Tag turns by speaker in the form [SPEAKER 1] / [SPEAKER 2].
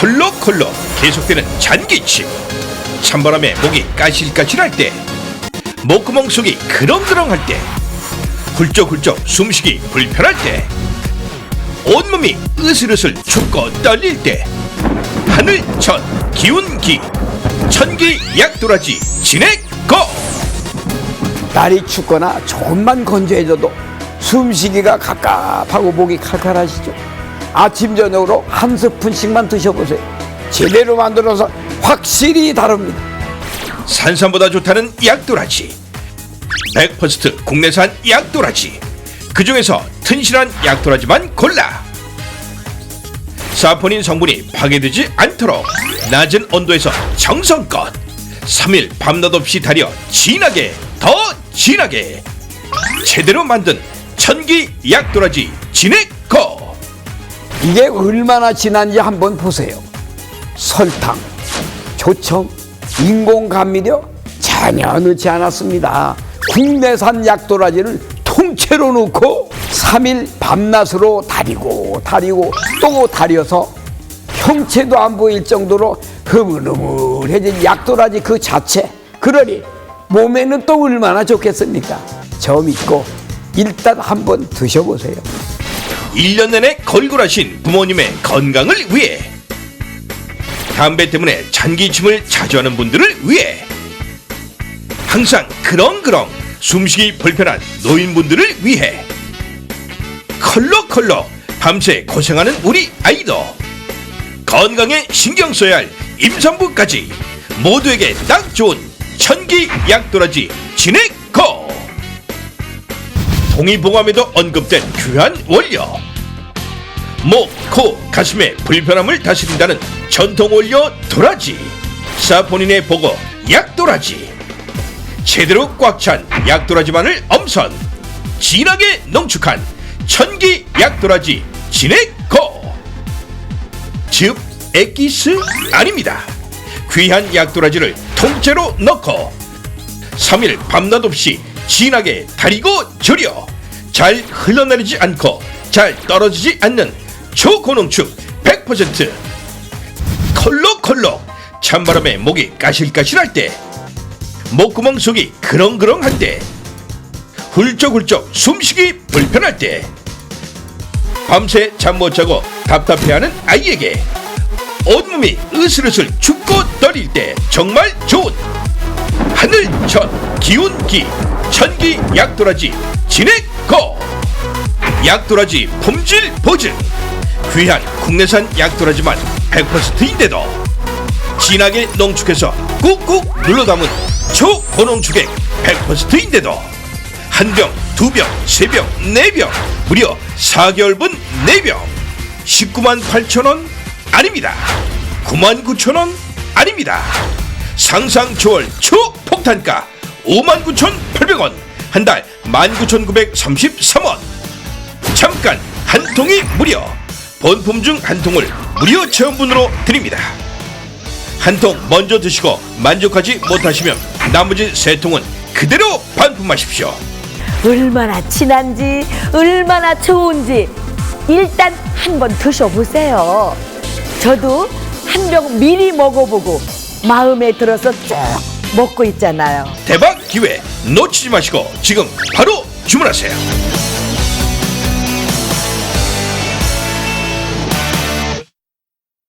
[SPEAKER 1] 콜록콜록 계속되는 잔기침, 찬바람에 목이 까실까실할 때, 목구멍 속이 그렁그렁할 때, 훌쩍훌쩍 숨쉬기 불편할 때, 온몸이 으슬으슬 춥고 떨릴 때, 하늘천 기운기 천기 약도라지 진액거.
[SPEAKER 2] 날이 춥거나 조금만 건조해져도 숨쉬기가 갑갑하고 목이 칼칼하시죠? 아침 저녁으로 한 스푼씩만 드셔보세요. 제대로 만들어서 확실히 다릅니다.
[SPEAKER 1] 산삼보다 좋다는 약도라지, 100% 국내산 약도라지, 그 중에서 튼실한 약도라지만 골라. 사포닌 성분이 파괴되지 않도록 낮은 온도에서 정성껏 3일 밤낮 없이 달여 진하게, 더 진하게 제대로 만든 천기 약도라지 진액거.
[SPEAKER 2] 이게 얼마나 진한지 한번 보세요. 설탕, 조청, 인공 감미료 전혀 넣지 않았습니다. 국내산 약도라지를 통째로 넣고 3일 밤낮으로 다리고 또 다려서 형체도 안 보일 정도로 흐물흐물해진 약도라지 그 자체. 그러니 몸에는 또 얼마나 좋겠습니까? 저 믿고 일단 한번 드셔보세요.
[SPEAKER 1] 1년 내내 걸굴하신 부모님의 건강을 위해, 담배 때문에 잔기침을 자주 하는 분들을 위해, 항상 그렁그렁 숨쉬기 불편한 노인분들을 위해, 컬럭컬럭 밤새 고생하는 우리 아이도 건강에 신경 써야 할 임산부까지 모두에게 딱 좋은 천기 약도라지 진액거. 동의보감에도 언급된 귀한 원료, 목, 코, 가슴의 불편함을 다스린다는 전통 원료 도라지, 사포닌의 보고 약도라지, 제대로 꽉 찬 약도라지만을 엄선, 진하게 농축한 천기 약도라지 진액거. 즉 액기스 아닙니다. 귀한 약도라지를 통째로 넣고 3일 밤낮 없이 진하게 다리고 절여 잘 흘러내리지 않고 잘 떨어지지 않는 초고농축 100% 컬록컬록 찬바람에 목이 까실까실할 때, 목구멍 속이 그렁그렁할 때, 훌쩍훌쩍 숨쉬기 불편할 때, 밤새 잠 못 자고 답답해하는 아이에게, 온몸이 으슬으슬 춥고 떨릴 때 정말 좋은 하늘천 기운기 천기 약도라지 진액거. 약도라지 품질 보증, 귀한 국내산 약도라지만 100%인데도 진하게 농축해서 꾹꾹 눌러 담은 초고농축액 100%인데도 한 병, 두 병, 세 병, 네 병, 무려 4개월분 4병 198,000원 아닙니다. 99,000원 아닙니다. 상상 초월 초폭탄가 59,800원, 한 달 19,933원. 잠깐 한 통이 무려, 본품 중 한 통을 무료 체험분으로 드립니다. 한 통 먼저 드시고 만족하지 못하시면 나머지 세 통은 그대로 반품하십시오.
[SPEAKER 3] 얼마나 진한지, 얼마나 좋은지 일단 한번 드셔보세요. 저도 한 병 미리 먹어보고 마음에 들어서 쭉 먹고 있잖아요.
[SPEAKER 1] 대박 기회 놓치지 마시고 지금 바로 주문하세요.